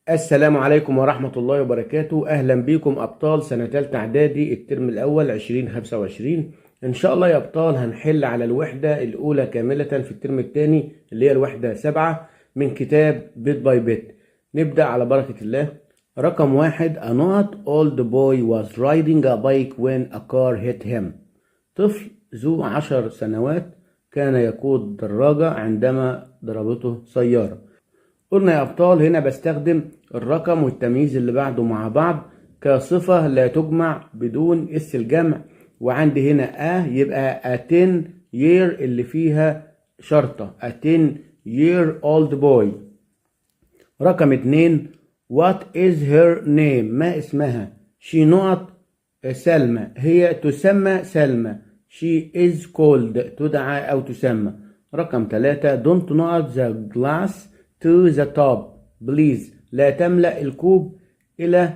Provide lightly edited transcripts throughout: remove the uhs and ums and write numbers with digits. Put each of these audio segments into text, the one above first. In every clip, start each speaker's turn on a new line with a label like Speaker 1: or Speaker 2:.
Speaker 1: السلام عليكم ورحمة الله وبركاته. أهلا بكم أبطال سنة تالتة إعدادي الترم الأول 2025. إن شاء الله يا أبطال هنحل على الوحدة الأولى كاملة في الترم الثاني اللي هي الوحدة 7 من كتاب بيت باي بيت. نبدأ على بركة الله. رقم 1. A not old boy was riding a bike when a car hit him. طفل ذو 10 سنوات كان يقود دراجة عندما ضربته سيارة. قلنا يا أبطال هنا بستخدم الرقم والتمييز اللي بعده مع بعض كصفة لا تجمع بدون اس الجمع، وعندي هنا يبقى a 10 year اللي فيها شرطة a 10 year old boy. رقم 2. what is her name؟ ما اسمها؟ she not سلمى، هي تسمى سلمى she is called تدعى أو تسمى. رقم 3. don't not the glass to the top please، لا تملأ الكوب إلى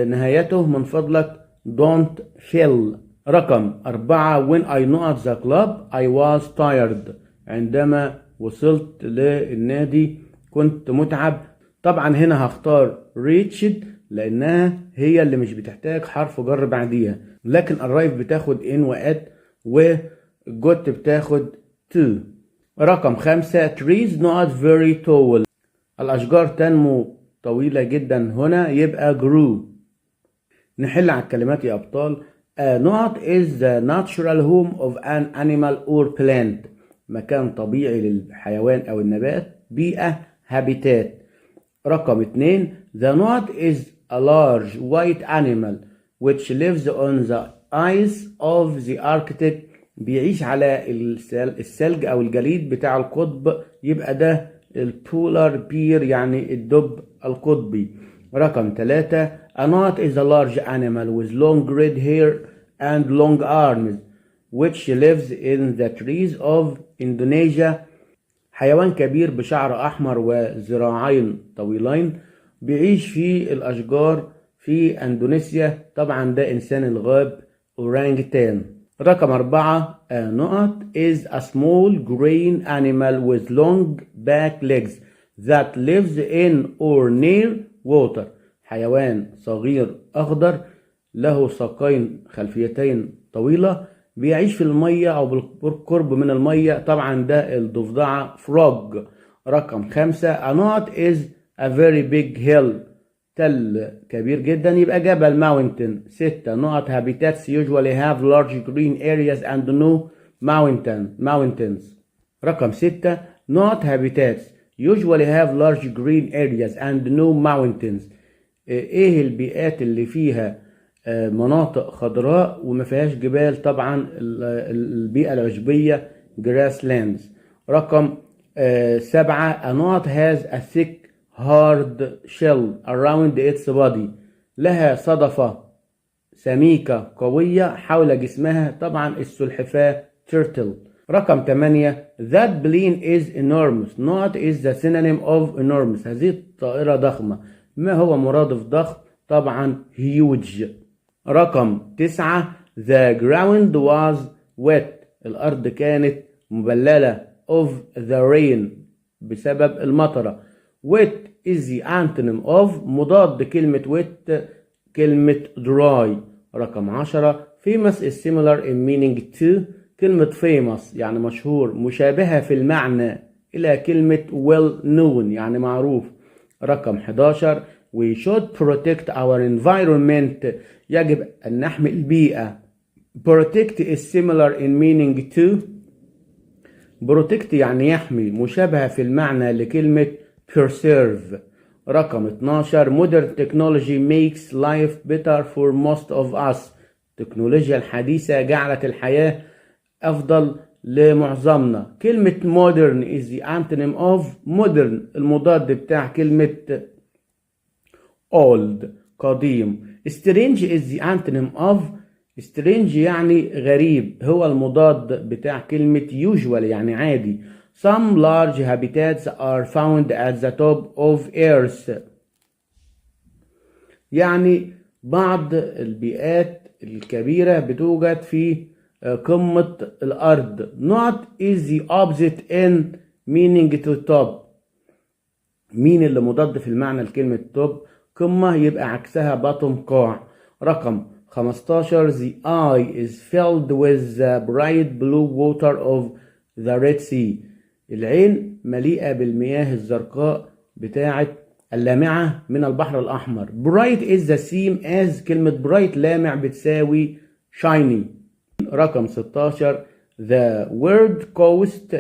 Speaker 1: نهايته من فضلك don't fill. رقم 4. when I not the club I was tired، عندما وصلت للنادي كنت متعب. طبعا هنا هختار reached لأنها هي اللي مش بتحتاج حرف جر بعديها، لكن arrive بتاخد in و at وgot بتاخد to. رقم 5. trees not very tall، الأشجار تنمو طويلة جدا، هنا يبقى grew. نحل على الكلمات يا أبطال. A not is the natural home of an animal or plant، مكان طبيعي للحيوان أو النبات. بيئة habitat. رقم 2. The not is a large white animal which lives on the ice of the Arctic، بيعيش على الثلج أو الجليد بتاع القطب، يبقى ده البولار بير يعني الدب القطبي. رقم 3. A knot is a large animal with long red hair and long arms which lives in the trees of Indonesia، حيوان كبير بشعر أحمر وذراعين طويلين بيعيش في الأشجار في أندونيسيا، طبعا ده إنسان الغاب أورانجتان. رقم 4. A knot is a small green animal with long back legs that lives in or near water، حيوان صغير أخضر له ساقين خلفيتين طويلة بيعيش في المية أو بالقرب من المية، طبعا ده الضفدعة frog. رقم 5. A knot is a very big hill، تل كبير جدا يبقى جبل mountain. 6. Not habitats usually have large green areas and no mountains. رقم 6. Not habitats usually have large green areas and no mountains. ايه البيئات اللي فيها مناطق خضراء وما فيهاش جبال؟ طبعا البيئة العشبية grasslands. رقم 7. A knot has a thick hard shell around its body، لها صدفة سميكة قوية حول جسمها، طبعا السلحفاة turtle. رقم 8. That plane is enormous. Not is the synonym of enormous، هذه الطائرة ضخمة. ما هو مرادف ضخم؟ طبعا huge. رقم 9. The ground was wet، الأرض كانت مبللة of the rain بسبب المطرة. wet is the antonym of، مضاد كلمة wet كلمة dry. رقم 10. famous is similar in meaning to، كلمة famous يعني مشهور مشابهة في المعنى إلى كلمة well known يعني معروف. رقم 11. we should protect our environment، يجب أن نحمي البيئة. protect is similar in meaning to، protect يعني يحمي مشابهة في المعنى لكلمة preserve. رقم 12. modern technology makes life better for most of us، التكنولوجيا الحديثة جعلت الحياة أفضل لمعظمنا. كلمة modern is the antonym of modern، المضاد بتاع كلمة old قديم. strange is the antonym of، strange يعني غريب، هو المضاد بتاع كلمة usual يعني عادي. some large habitats are found at the top of earth، يعني بعض البيئات الكبيرة بتوجد في قمة الأرض. not is the opposite in meaning to top، مين اللي مضاد في المعنى لكلمة توب؟ قمة، يبقى عكسها بطن، قاع. رقم 15 The eye is filled with the bright blue water of the Red Sea. العين مليئة بالمياه الزرقاء بتاعة اللامعة من البحر الأحمر. Bright is the same as كلمة bright لامع بتساوي shiny. رقم 16 The word coast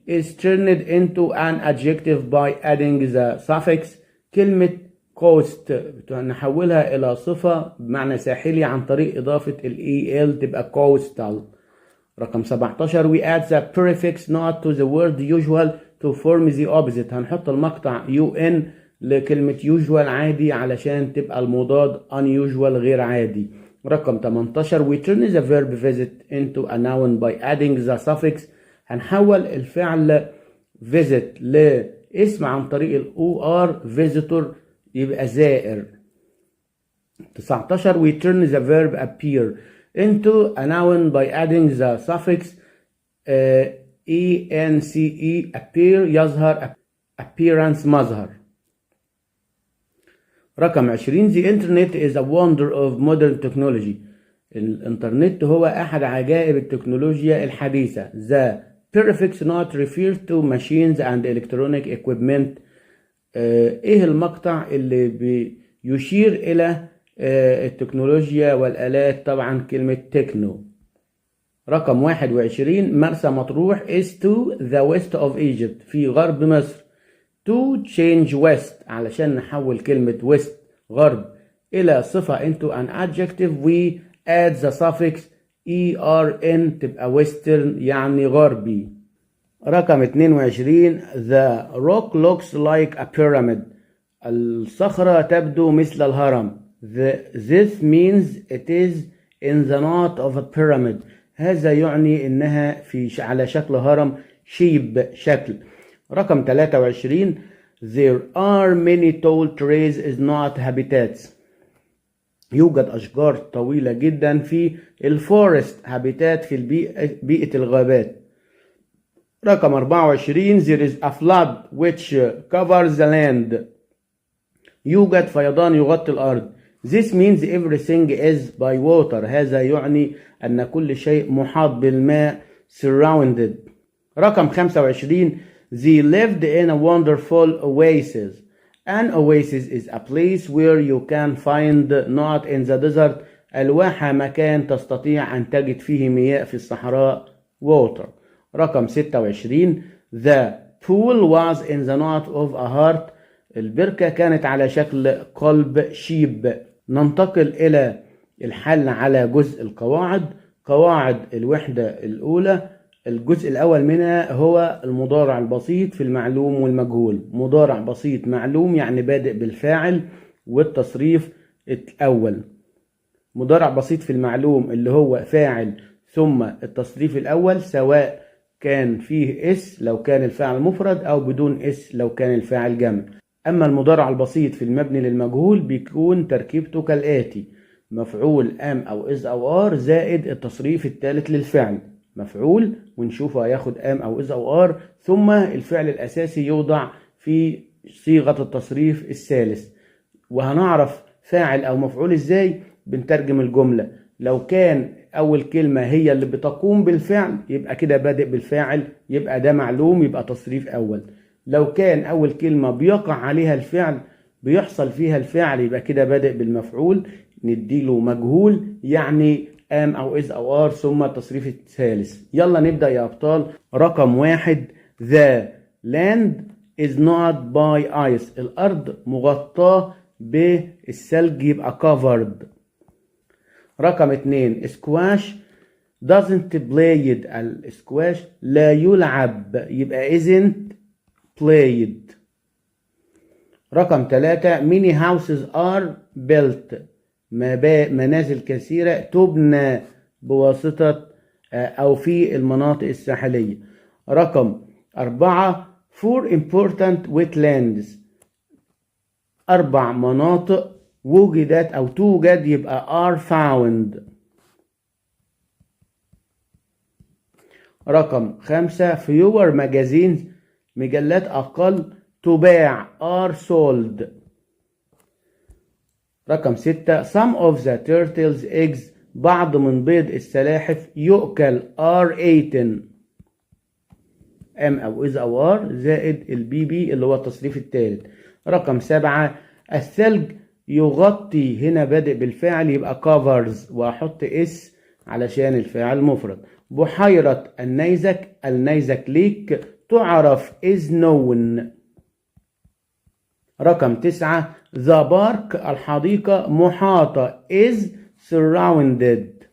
Speaker 1: is turned into an adjective by adding the suffix. كلمة coast نحولها إلى صفة بمعنى ساحلي عن طريق إضافة ال تبقى coastal. رقم 17 we add the prefix not to the word usual to form the opposite. هنحط المقطع un لكلمة usual عادي علشان تبقى المضاد unusual غير عادي. رقم 18 we turn the verb visit into a noun by adding the suffix. هنحول الفعل visit لاسم عن طريق ال or visitor يبقى زائر. 19 we turn the verb appear into a noun by adding the suffix ence. appear يظهر appearance مظهر. رقم 20 the internet is a wonder of modern technology. الانترنت هو احد عجائب التكنولوجيا الحديثة. the prefix not refers to machines and electronic equipment. ايه المقطع اللي بيشير الى التكنولوجيا والآلات؟ طبعا كلمة تكنو. رقم 21 مرسى مطروح is to the west of Egypt في غرب مصر. to change west علشان نحول كلمة west غرب إلى صفة into an adjective we add the suffix ERN تبقى western يعني غربي. رقم 22 the rock looks like a pyramid. الصخرة تبدو مثل الهرم. this means it is in the knot of a pyramid. هذا يعني إنها على شكل هرم، شيب شكل. رقم 23 there are many tall trees is not habitats. يوجد أشجار طويلة جدا في الفورست. habitat في بيئة الغابات. رقم 24 there is a flood which covers the land. يوجد فيضان يغطي الأرض. this means everything is by water. هذا يعني أن كل شيء محاط بالماء surrounded. رقم 25 they lived in a wonderful oasis. an oasis is a place where you can find not in the desert. الواحة مكان تستطيع أن تجد فيه مياه في الصحراء water. رقم 26 the pool was in the knot of a heart. البركة كانت على شكل قلب شيب. ننتقل إلى الحل على جزء القواعد. قواعد الوحدة الأولى الجزء الأول منها هو المضارع البسيط في المعلوم والمجهول. مضارع بسيط معلوم يعني بادئ بالفاعل والتصريف الأول. مضارع بسيط في المعلوم اللي هو فاعل ثم التصريف الأول سواء كان فيه اس لو كان الفاعل مفرد أو بدون اس لو كان الفاعل جمع. أما المضارع البسيط في المبني للمجهول بيكون تركيبته كالآتي: مفعول ام أو إز أو آر زائد التصريف الثالث للفعل. مفعول ونشوفه هياخد ام أو إز أو آر ثم الفعل الأساسي يوضع في صيغة التصريف الثالث. وهنعرف فاعل أو مفعول إزاي؟ بنترجم الجملة. لو كان أول كلمة هي اللي بتقوم بالفعل يبقى كده بادئ بالفاعل، يبقى ده معلوم، يبقى تصريف أول. لو كان أول كلمة بيقع عليها الفعل بيحصل فيها الفعل يبقى كده بادئ بالمفعول، نديله مجهول يعني ام أو إز أو آر ثم التصريف الثالث. يلا نبدأ يا أبطال. رقم 1 the land is not by ice. الأرض مغطاة بالثلج يبقى covered. رقم 2 squash doesn't played. السكواش لا يلعب يبقى isn't played. رقم 3 many houses are built. منازل كثيرة تبنى بواسطة أو في المناطق الساحلية. رقم 4 4 important wetlands. 4 مناطق وجدت أو توجد يبقى are found. رقم 5 fewer magazines. مجلات أقل تباع are sold. رقم 6 some of the turtles eggs بعض من بيض السلاحف يؤكل are eaten. am أو is أو are زائد البي بي اللي هو التصريف الثالث. رقم 7 الثلج يغطي، هنا بادئ بالفاعل يبقى covers وأحط اس علشان الفاعل مفرد. بحيرة النيزك، النيزك ليك تعرف is known. رقم 9 the park الحديقة محاطة is surrounded.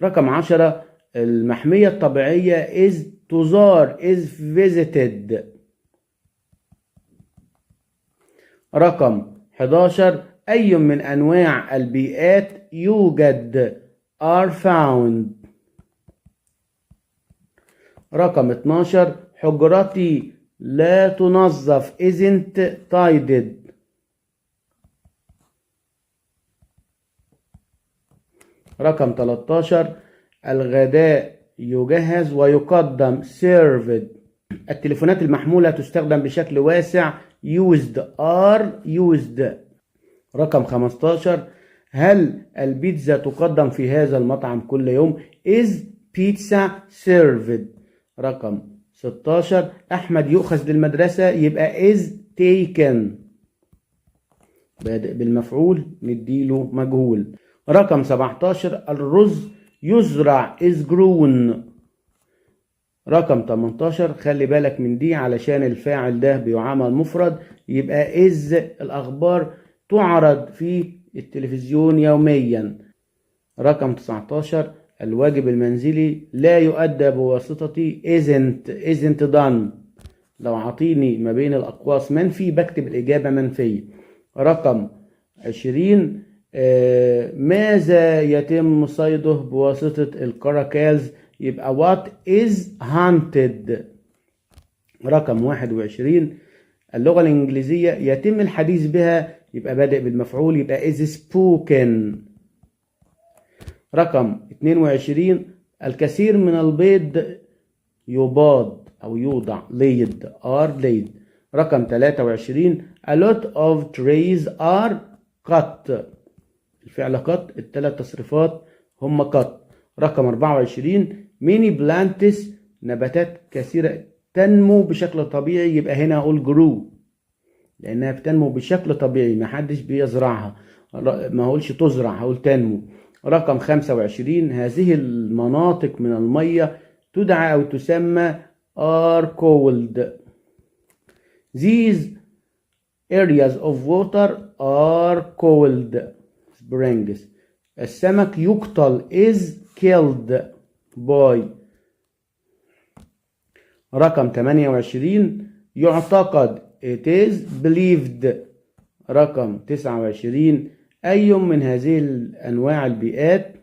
Speaker 1: رقم 10 المحمية الطبيعية is تزار is visited. رقم 11 أي من أنواع البيئات يوجد are found. رقم 12 حجرتي لا تنظف isn't tidied. رقم 13 الغداء يجهز ويقدم served. التليفونات المحمولة تستخدم بشكل واسع used are used. رقم 15 هل البيتزا تقدم في هذا المطعم كل يوم is pizza served. رقم 16 أحمد يؤخذ للمدرسة يبقى is taken. بادئ بالمفعول نديله مجهول. رقم 17 الرز يزرع is grown. رقم 18 خلي بالك من دي علشان الفاعل ده بيعامل مفرد يبقى is الأخبار تعرض في التلفزيون يوميا. رقم 19 الواجب المنزلي لا يؤدى بواسطة isn't done. لو عطيني ما بين الأقواس منفي بكتب الإجابة منفية. رقم 20 ماذا يتم صيده بواسطة الكراكالز يبقى what is hunted. رقم 21 اللغة الإنجليزية يتم الحديث بها يبقى بادئ بالمفعول يبقى is spoken. رقم 22 الكثير من البيض يباض أو يوضع laid are laid. رقم 23 a lot of trees are cut. الفعل cut الثلاث تصريفات هم cut. رقم 24 many plants نباتات كثيرة تنمو بشكل طبيعي يبقى هنا أقول grow لأنها بتنمو بشكل طبيعي ما حدش بيزرعها ما هقولش تزرع هقول تنمو. رقم 25 هذه المناطق من المية تدعى أو تسمى are called. These areas of water are called springs. السمك يقتل is killed by. رقم 28 يعتقد it is believed. رقم 29 أي من هذه الأنواع البيئات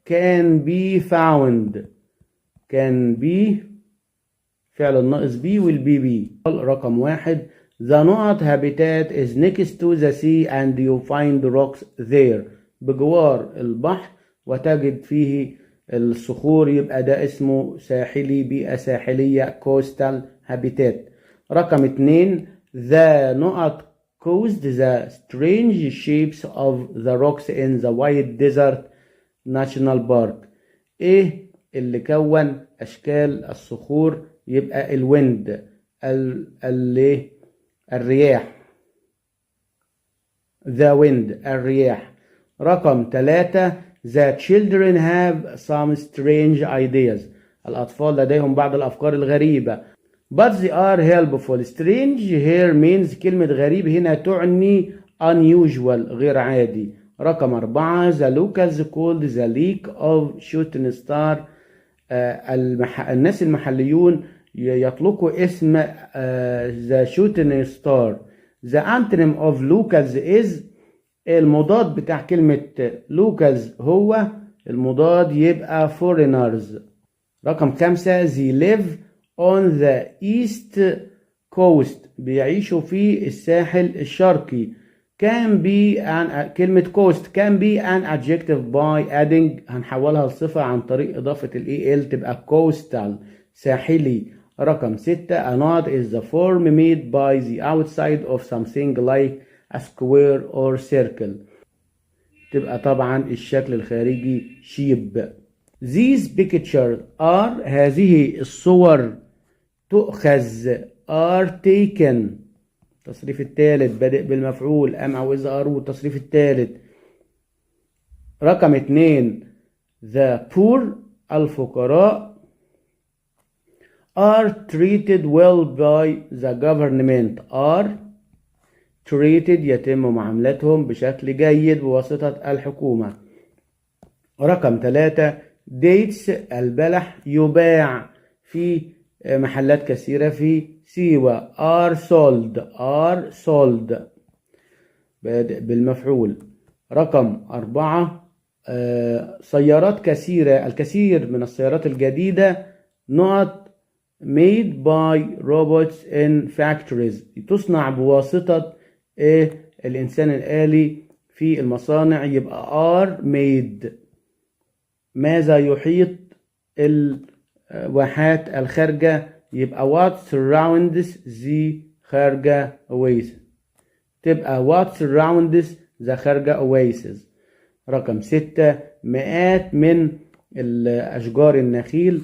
Speaker 1: can be found. can be فعل الناقص be والبي بي. رقم 1 the knot habitat is next to the sea and you find rocks there. بجوار البحر وتجد فيه الصخور يبقى ده اسمه ساحلي بيئة ساحلية coastal habitat. رقم 2 the knot caused the strange shapes of the rocks in the White Desert National Park. ايه اللي كون اشكال الصخور يبقى الويند الرياح the wind الرياح. رقم 3 the children have some strange ideas. الأطفال لديهم بعض الأفكار الغريبة but they are helpful. strange here means كلمة غريب هنا تعني unusual غير عادي. رقم 4 the locals called the lake of shooting star. الناس المحليون يطلقوا اسم the shooting star. the antonym of locals is المضاد بتاع كلمة locals هو المضاد يبقى foreigners. رقم 5 they live on the east coast بيعيشوا في الساحل الشرقي. can be an كلمة coast can be an adjective by adding هنحولها لصفة عن طريق إضافة ال EL تبقى coastal ساحلي. رقم 6 a knot is the form made by the outside of something like a square or circle. تبقى طبعا الشكل الخارجي shape. These pictures are هذه الصور تؤخذ are taken. التصريف الثالث بادئ بالمفعول am أو is are والتصريف الثالث. رقم 2 the poor الفقراء are treated well by the government. are treated يتم معاملتهم بشكل جيد بواسطة الحكومة. رقم 3 dates البلح يباع في محلات كثيرة في سيوة. are sold بادئ بالمفعول. رقم 4 سيارات كثيرة الكثير من السيارات الجديدة not made by robots in factories تصنع بواسطة الإنسان الآلي في المصانع يبقى are made. ماذا يحيط الواحات الخارجة يبقى what surrounds the خارجة oasis. تبقى what surrounds the خارجة oasis. رقم 6 مئات من الأشجار النخيل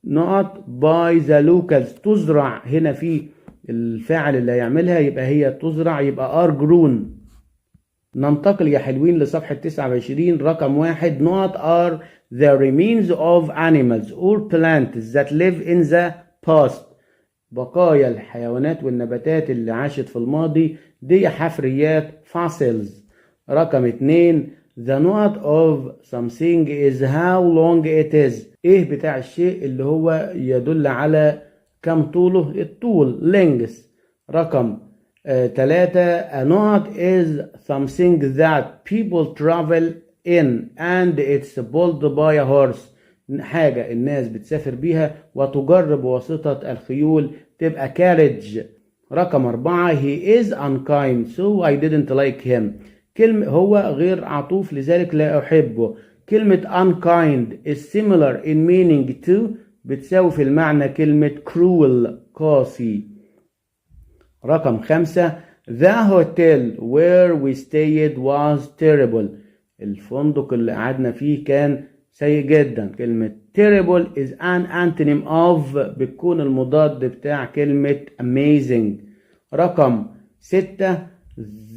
Speaker 1: not by the locals تزرع. هنا في الفاعل اللي هيعملها يبقى هي تزرع يبقى are grown. ننتقل يا حلوين لصفحة 29. رقم 1 not are the remains of animals or plants that live in the past. بقايا الحيوانات والنباتات اللي عاشت في الماضي دي حفريات fossils. رقم 2 the knot of something is how long it is. ايه بتاع الشيء اللي هو يدل على كم طوله الطول length. رقم 3 a knot is something that people travel in and it's pulled by a horse. حاجة الناس بتسافر بيها وتجر بواسطة الخيول تبقى carriage. رقم 4 he is unkind so I didn't like him. كلمة هو غير عطوف لذلك لا أحبه. كلمة unkind is similar in meaning to بتساوي في المعنى كلمة cruel قاسي. رقم 5 the hotel where we stayed was terrible. الفندق اللي قعدنا فيه كان سيء جدا. كلمة terrible is an antonym of بتكون المضاد بتاع كلمة amazing. رقم 6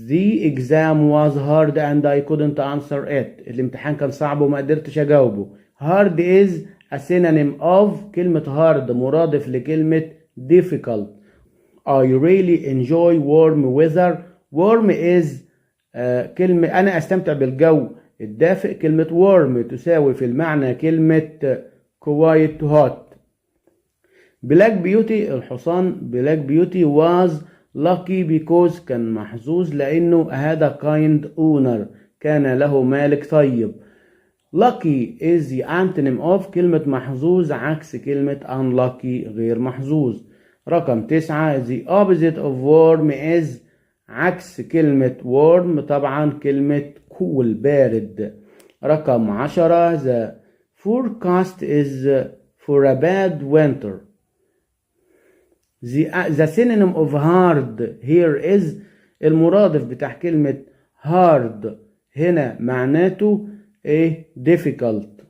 Speaker 1: the exam was hard and I couldn't answer it. الامتحان كان صعب وما قدرتش اجاوبه. hard is a synonym of كلمة hard مرادف لكلمة difficult. I really enjoy warm weather. warm is كلمة أنا أستمتع بالجو الدافئ. كلمة warm تساوي في المعنى كلمة quite hot. black beauty الحصان black beauty was lucky because كان محظوظ لأنه هذا kind owner كان له مالك طيب. lucky is the antonym of كلمة محظوظ عكس كلمة unlucky غير محظوظ. رقم 9 the opposite of warm is عكس كلمة warm طبعا كلمة cool بارد. رقم 10 the forecast is for a bad winter. the synonym of hard here is المرادف بتاع كلمة hard هنا معناته ايه difficult.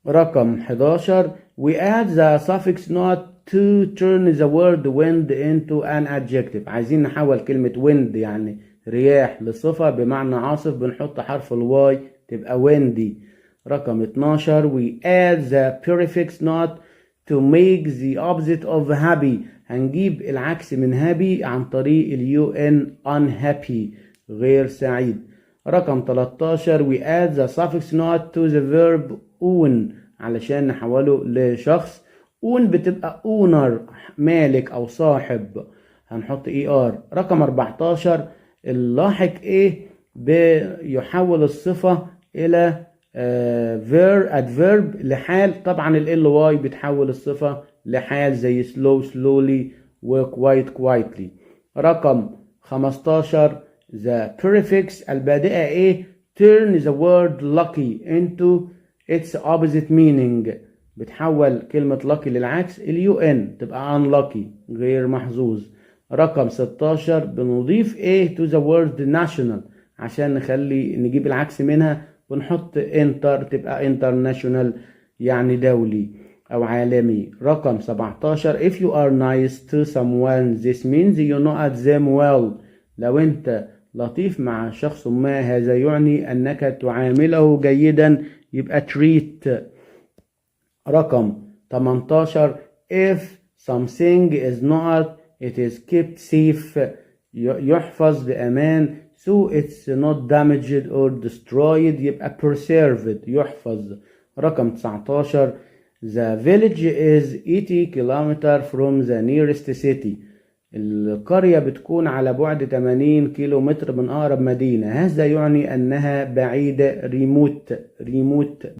Speaker 1: رقم 11 we add the suffix not to turn the word wind into an adjective. عايزين نحول كلمة wind يعني رياح لصفة بمعنى عاصف بنحط حرف الواي تبقى windy. رقم 12 we add the prefix not to make the opposite of happy. هنجيب العكس من happy عن طريق UN unhappy غير سعيد. رقم 13 we add the suffix not to the verb own علشان نحوله لشخص. own بتبقى owner مالك أو صاحب هنحط ER. رقم 14 اللاحق ايه بيحول الصفة إلى adverb لحال. طبعا ال ly بتحول الصفة لحال زي slow slowly و quite quietly. رقم 15 the prefix البادئة ايه turn the word lucky into its opposite meaning. بتحول كلمة lucky للعكس، UN تبقى unlucky غير محظوظ. رقم 16 بنضيف ايه to the word national عشان نجيب العكس منها، بنحط انتر تبقى international يعني دولي او عالمي. رقم 17 if you are nice to someone this means you know at them well. لو انت لطيف مع شخص ما هذا يعني انك تعامله جيدا، يبقى treat. رقم 18 if something is not it is kept safe يحفظ بأمان so it's not damaged or destroyed يبقى preserved يحفظ. رقم 19 the village is 80 km from the nearest city. القرية بتكون على بعد 80 كيلومتر من أقرب مدينة، هذا يعني أنها بعيدة remote